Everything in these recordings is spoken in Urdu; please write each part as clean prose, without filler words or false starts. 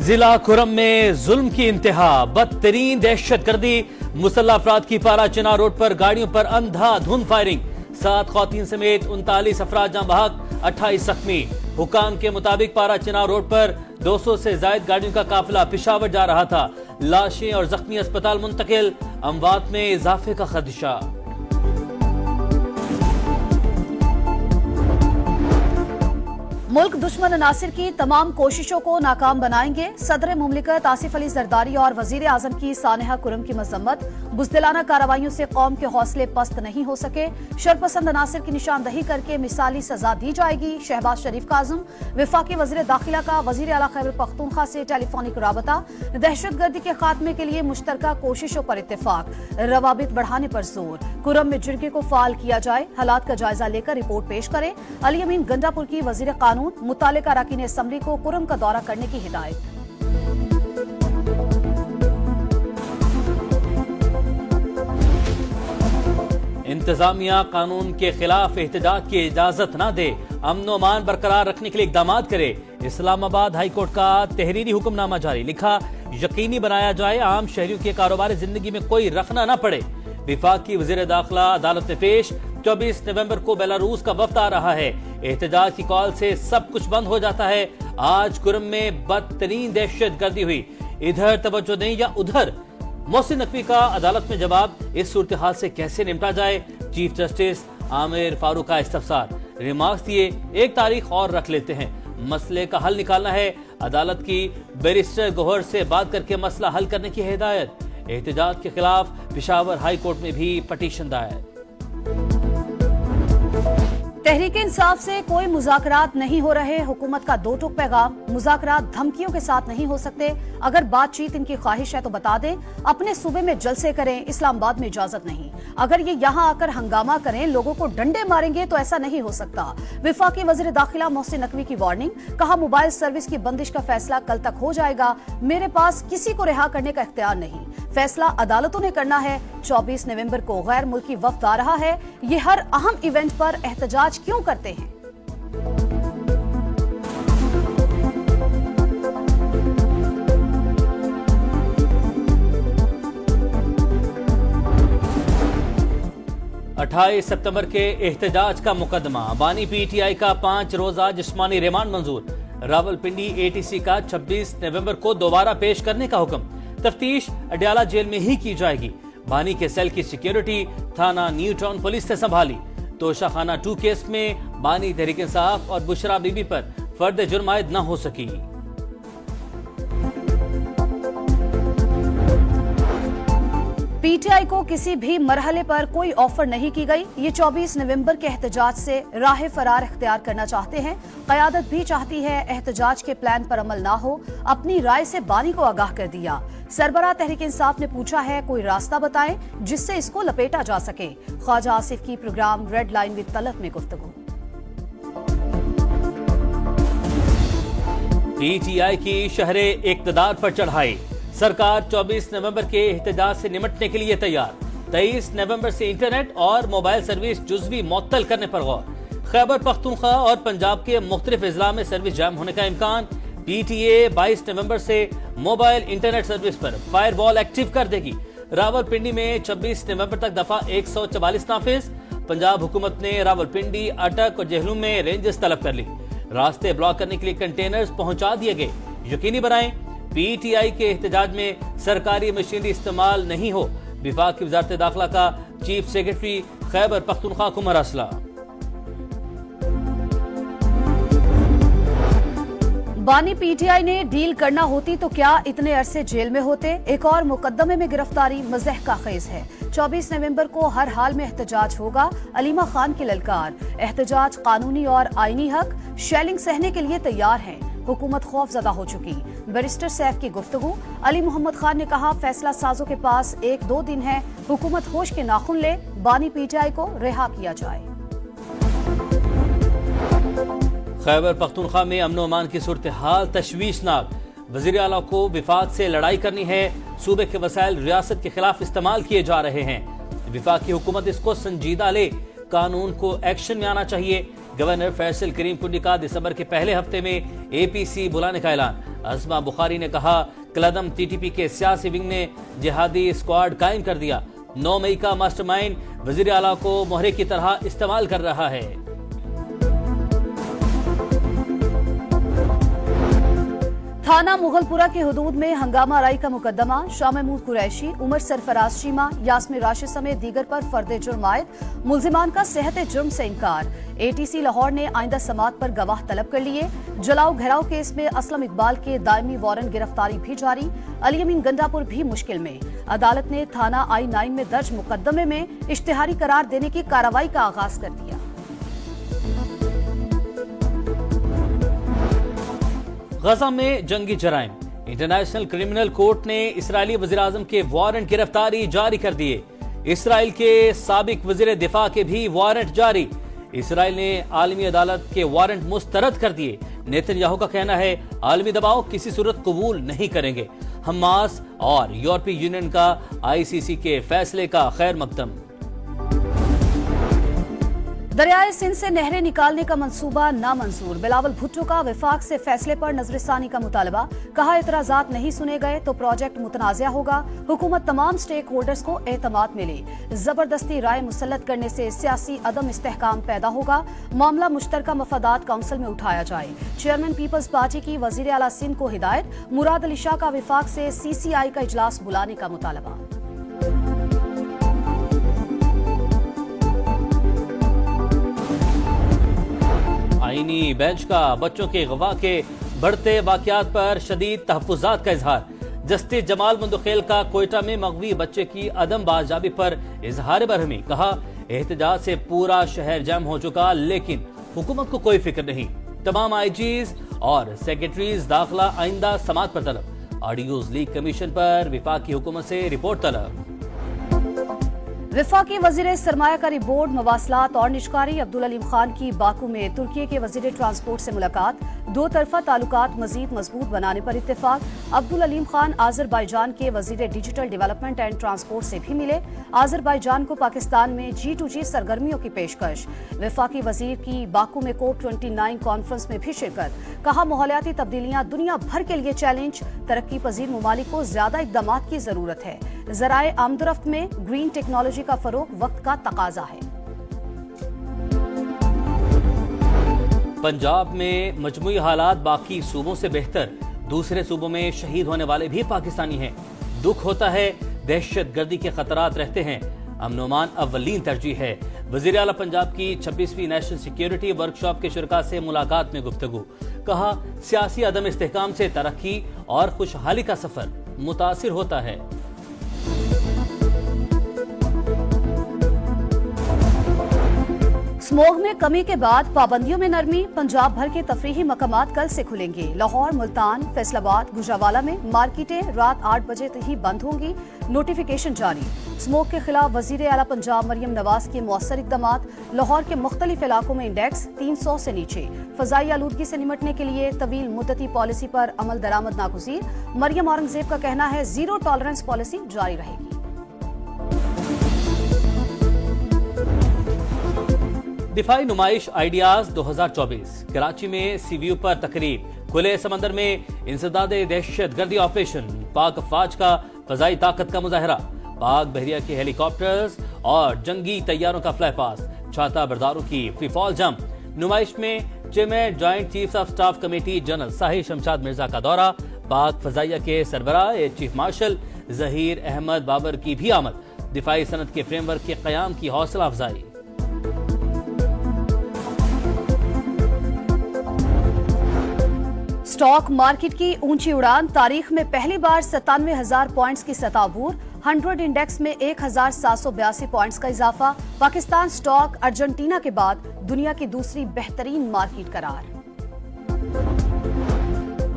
ضلع کرم میں ظلم کی انتہا، بدترین دہشت گردی، مسلح افراد کی پارا چنار روڈ پر گاڑیوں پر اندھا دھند فائرنگ، 7 خواتین سمیت 39 افراد جاں بحق، 28 زخمی۔ حکام کے مطابق پارا چنار روڈ پر 200 سے زائد گاڑیوں کا قافلہ پشاور جا رہا تھا، لاشیں اور زخمی اسپتال منتقل، اموات میں اضافے کا خدشہ۔ ملک دشمن عناصر کی تمام کوششوں کو ناکام بنائیں گے، صدر مملکت آصف علی زرداری اور وزیر اعظم کی سانحہ کرم کی مذمت، بزدلانہ کارروائیوں سے قوم کے حوصلے پست نہیں ہو سکے، شرپسند عناصر کی نشاندہی کر کے مثالی سزا دی جائے گی۔ شہباز شریف کا عزم، وفاقی وزیر داخلہ کا وزیر اعلیٰ خیبر پختونخوا سے ٹیلی فونک رابطہ، دہشت گردی کے خاتمے کے لیے مشترکہ کوششوں پر اتفاق، روابط بڑھانے پر زور، کرم میں جرگے کو فعال کیا جائے، حالات کا جائزہ لے کر رپورٹ پیش کرے۔ علی امین گنڈا پور کی وزیر قانون، متعلقہ اراکین اسمبلی کو کرم کا دورہ کرنے کی ہدایت۔ انتظامیہ قانون کے خلاف احتجاج کی اجازت نہ دے، امن و امان برقرار رکھنے کے لیے اقدامات کرے۔ اسلام آباد ہائی کورٹ کا تحریری حکم نامہ جاری، لکھا یقینی بنایا جائے عام شہریوں کے کاروباری زندگی میں کوئی رخنہ نہ پڑے۔ وفاق کی وزیر داخلہ عدالت میں پیش، 24 نومبر کو بیلاروس کا وفد آ رہا ہے، احتجاج کی کال سے سب کچھ بند ہو جاتا ہے۔ آج کرم میں بدترین دہشت گردی ہوئی، ادھر توجہ دیں یا ادھر۔ محسن نقوی کا عدالت میں جواب، اس صورتحال سے کیسے نمٹا جائے، چیف جسٹس عامر فاروق کا استفسار۔ ریمارکس دیے، ایک تاریخ اور رکھ لیتے ہیں، مسئلے کا حل نکالنا ہے، عدالت کی بیرسٹر گوہر سے بات کر کے مسئلہ حل کرنے کی ہدایت۔ احتجاج کے خلاف پشاور ہائی کورٹ میں بھی پٹیشن دائر۔ تحریک انصاف سے کوئی مذاکرات نہیں ہو رہے، حکومت کا دو ٹوک پیغام، مذاکرات دھمکیوں کے ساتھ نہیں ہو سکتے، اگر بات چیت ان کی خواہش ہے تو بتا دیں، اپنے صوبے میں جلسے کریں، اسلام آباد میں اجازت نہیں، اگر یہ یہاں آ کر ہنگامہ کریں، لوگوں کو ڈنڈے ماریں گے تو ایسا نہیں ہو سکتا۔ وفاقی وزیر داخلہ محسن نقوی کی وارننگ، کہا موبائل سروس کی بندش کا فیصلہ کل تک ہو جائے گا، میرے پاس کسی کو رہا کرنے کا اختیار نہیں، فیصلہ عدالتوں نے کرنا ہے۔ 24 نومبر کو غیر ملکی وفد آ رہا ہے، یہ ہر اہم ایونٹ پر احتجاج کیوں کرتے ہیں؟ اٹھائیس ستمبر کے احتجاج کا مقدمہ، بانی پی ٹی آئی کا 5 روزہ جسمانی ریمانڈ منظور، راولپنڈی اے ٹی سی کا 26 نومبر کو دوبارہ پیش کرنے کا حکم، تفتیش اڈیالہ جیل میں ہی کی جائے گی، بانی کے سیل کی سیکیورٹی تھانہ نیو ٹاؤن پولیس نے سنبھالی۔ توشہ خانہ 2 کیس میں بانی تحریک انصاف اور بشرا بی بی پر فرد جرم عائد نہ ہو سکی۔ پی ٹی آئی کو کسی بھی مرحلے پر کوئی آفر نہیں کی گئی، یہ 24 نومبر کے احتجاج سے راہ فرار اختیار کرنا چاہتے ہیں، قیادت بھی چاہتی ہے احتجاج کے پلان پر عمل نہ ہو، اپنی رائے سے بانی کو آگاہ کر دیا۔ سربراہ تحریک انصاف نے پوچھا ہے کوئی راستہ بتائیں جس سے اس کو لپیٹا جا سکے۔ خواجہ آصف کی programme red line with Talat میں گفتگو۔ پی ٹی آئی کی شہر اقتدار پر چڑھائی، سرکار 24 نومبر کے احتجاج سے نمٹنے کے لیے تیار، 23 نومبر سے انٹرنیٹ اور موبائل سروس جزوی معطل کرنے پر غور، خیبر پختونخوا اور پنجاب کے مختلف اضلاع میں سروس جام ہونے کا امکان، پی ٹی اے 22 نومبر سے موبائل انٹرنیٹ سروس پر فائر وال ایکٹیو کر دے گی، راولپنڈی میں 26 نومبر تک دفعہ 144 نافذ، پنجاب حکومت نے راولپنڈی، اٹک اور جہلم میں رینجز طلب کر لی، راستے بلاک کرنے کے لیے کنٹینرز پہنچا دیے گئے، یقینی بنائیں پی ٹی آئی کے احتجاج میں سرکاری مشینری استعمال نہیں ہو، وفاق کی وزارت داخلہ کا چیف سیکرٹری خیبر پختونخوا کو مراسلہ۔ بانی پی ٹی آئی نے ڈیل کرنا ہوتی تو کیا اتنے عرصے جیل میں ہوتے؟ ایک اور مقدمے میں گرفتاری مزاح کا خیز ہے۔ 24 نومبر کو ہر حال میں احتجاج ہوگا، علیمہ خان کی للکار، احتجاج قانونی اور آئینی حق، شیلنگ سہنے کے لیے تیار ہیں، حکومت خوف زدہ ہو چکی، بیرسٹر سیف کی گفتگو، علی محمد خان نے کہا فیصلہ سازوں کے پاس 1-2 دن ہے، حکومت ہوش کے ناخن لے، بانی پی ٹی آئی کو رہا کیا جائے۔ خیبر پختونخوا میں امن و امان کی صورتحال تشویشناک، وزیر اعلیٰ کو وفاق سے لڑائی کرنی ہے، صوبے کے وسائل ریاست کے خلاف استعمال کیے جا رہے ہیں، وفاقی حکومت اس کو سنجیدہ لے، قانون کو ایکشن میں آنا چاہیے، گورنر فیصل کریم کنڈی کا دسمبر کے پہلے ہفتے میں اے پی سی بلانے کا اعلان، اسما بخاری نے کہا کلدم ٹی ٹی پی کے سیاسی ونگ نے جہادی اسکواڈ قائم کر دیا، 9 مئی کا ماسٹر مائنڈ وزیر اعلیٰ کو مہرے کی طرح استعمال کر رہا ہے۔ تھانہ مغل پورہ کی حدود میں ہنگامہ آرائی کا مقدمہ، شاہ محمود قریشی، عمر سرفراز چیمہ، یاسمین راشد سمیت دیگر پر فرد جرم عائد، ملزمان کا صحت جرم سے انکار۔ اے ٹی سی لاہور نے آئندہ سماعت پر گواہ طلب کر لیے۔ جلاؤ گھیراؤ کیس میں اسلم اقبال کے دائمی وارنٹ گرفتاری بھی جاری، علی امین گنڈا پور بھی مشکل میں۔ عدالت نے تھانہ I-9 میں درج مقدمے میں اشتہاری قرار دینے کی کارروائی کا آغاز کر دیا۔ غزہ میں جنگی جرائم، انٹرنیشنل کرمنل کورٹ نے اسرائیلی وزیراعظم کے وارنٹ گرفتاری جاری کر دیے۔ اسرائیل کے سابق وزیر دفاع کے بھی وارنٹ جاری۔ اسرائیل نے عالمی عدالت کے وارنٹ مسترد کر دیے۔ نیتن یاہو کا کہنا ہے عالمی دباؤ کسی صورت قبول نہیں کریں گے۔ حماس اور یورپی یونین کا ICC کے فیصلے کا خیر مقدم۔ دریائے سندھ سے نہریں نکالنے کا منصوبہ نامنظور، بلاول بھٹو کا وفاق سے فیصلے پر نظر ثانی کا مطالبہ، کہا اعتراضات نہیں سنے گئے تو پروجیکٹ متنازع ہوگا، حکومت تمام سٹیک ہولڈرز کو اعتماد ملے، زبردستی رائے مسلط کرنے سے سیاسی عدم استحکام پیدا ہوگا، معاملہ مشترکہ مفادات کونسل میں اٹھایا جائے، چیئرمین پیپلز پارٹی کی وزیر اعلیٰ سندھ کو ہدایت، مراد علی شاہ کا وفاق سے CCI کا اجلاس بلانے کا مطالبہ۔ آئینی بینچ کا بچوں کے اغوا کے بڑھتے واقعات پر شدید تحفظات کا اظہار، جسٹس جمال مندوخیل کا کوئٹہ میں مغوی بچے کی عدم بازیابی پر اظہار برہمی، کہا احتجاج سے پورا شہر جم ہو چکا لیکن حکومت کو کوئی فکر نہیں، تمام IGs اور سیکرٹریز داخلہ آئندہ سماعت پر طلب، آڈیوز لیک کمیشن پر وفاقی حکومت سے رپورٹ طلب۔ وفاقی وزیر سرمایہ کاری بورڈ، مواصلات اور نجکاری عبدالعلیم خان کی باکو میں ترکی کے وزیر ٹرانسپورٹ سے ملاقات، دو طرفہ تعلقات مزید مضبوط بنانے پر اتفاق۔ عبدالعلیم خان آذربائیجان کے وزیر ڈیجیٹل ڈیولپمنٹ اینڈ ٹرانسپورٹ سے بھی ملے، آذربائیجان کو پاکستان میں G2G سرگرمیوں کی پیشکش۔ وفاقی وزیر کی باکو میں COP29 کانفرنس میں بھی شرکت، کہا ماحولیاتی تبدیلیاں دنیا بھر کے لیے چیلنج، ترقی پذیر ممالک کو زیادہ اقدامات کی ضرورت ہے، ذرائع آمدورفت میں گرین ٹیکنالوجی کا فروغ وقت کا تقاضا ہے۔ پنجاب میں مجموعی حالات باقی صوبوں سے بہتر، دوسرے صوبوں میں شہید ہونے والے بھی پاکستانی ہیں، دکھ ہوتا ہے دہشت گردی کے خطرات رہتے ہیں، امن و امان اولین ترجیح ہے۔ وزیر اعلیٰ پنجاب کی 26ویں نیشنل سیکیورٹی ورکشاپ کے شرکاء سے ملاقات میں گفتگو، کہا سیاسی عدم استحکام سے ترقی اور خوشحالی کا سفر متاثر ہوتا ہے۔ سموگ میں کمی کے بعد پابندیوں میں نرمی، پنجاب بھر کے تفریحی مقامات کل سے کھلیں گے، لاہور، ملتان، فیصل آباد، گوجرانوالہ میں مارکیٹیں رات 8 بجے ہی بند ہوں گی، نوٹیفیکیشن جاری۔ سموگ کے خلاف وزیر اعلیٰ پنجاب مریم نواز کے مؤثر اقدامات، لاہور کے مختلف علاقوں میں انڈیکس 300 سے نیچے، فضائی آلودگی سے نمٹنے کے لیے طویل مدتی پالیسی پر عمل درآمد ناگزیر، مریم اورنگزیب کا کہنا ہے زیرو ٹالرنس پالیسی جاری رہے گی۔ دفاعی نمائش آئیڈیاز 2024، کراچی میں CVU پر تقریب، کھلے سمندر میں انسداد دہشت گردی آپریشن، پاک افواج کا فضائی طاقت کا مظاہرہ، پاک بحریہ کے ہیلی کاپٹرز اور جنگی طیاروں کا فلائی پاس، چھاتا برداروں کی فری فال جمپ۔ نمائش میں chairman joint chiefs of staff committee general Sahir Shamshad Mirza کا دورہ، پاک فضائیہ کے سربراہ چیف مارشل ظہیر احمد بابر کی بھی آمد، دفاعی صنعت کے فریم ورک کے قیام کی حوصلہ افزائی۔ سٹاک مارکیٹ کی اونچی اڑان، تاریخ میں پہلی بار 97,000 پوائنٹس کی سطح عبور، 100 انڈیکس میں 1,782 پوائنٹس کا اضافہ، پاکستان سٹاک ارجنٹینا کے بعد دنیا کی دوسری بہترین مارکیٹ قرار۔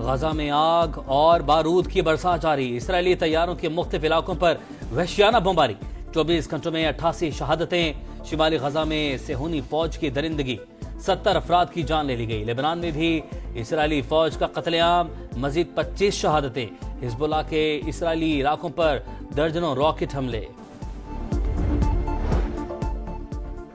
غزہ میں آگ اور بارود کی برسات جاری، اسرائیلی طیاروں کے مختلف علاقوں پر وحشیانہ بمباری، 24 گھنٹوں میں 88 شہادتیں، شمالی غزہ میں صہیونی فوج کی درندگی، 70 افراد کی جان لے لی گئی، لبنان میں بھی اسرائیلی فوج کا قتل عام، مزید 25 شہادتیں، حزب اللہ کے اسرائیلی علاقوں پر درجنوں راکٹ حملے۔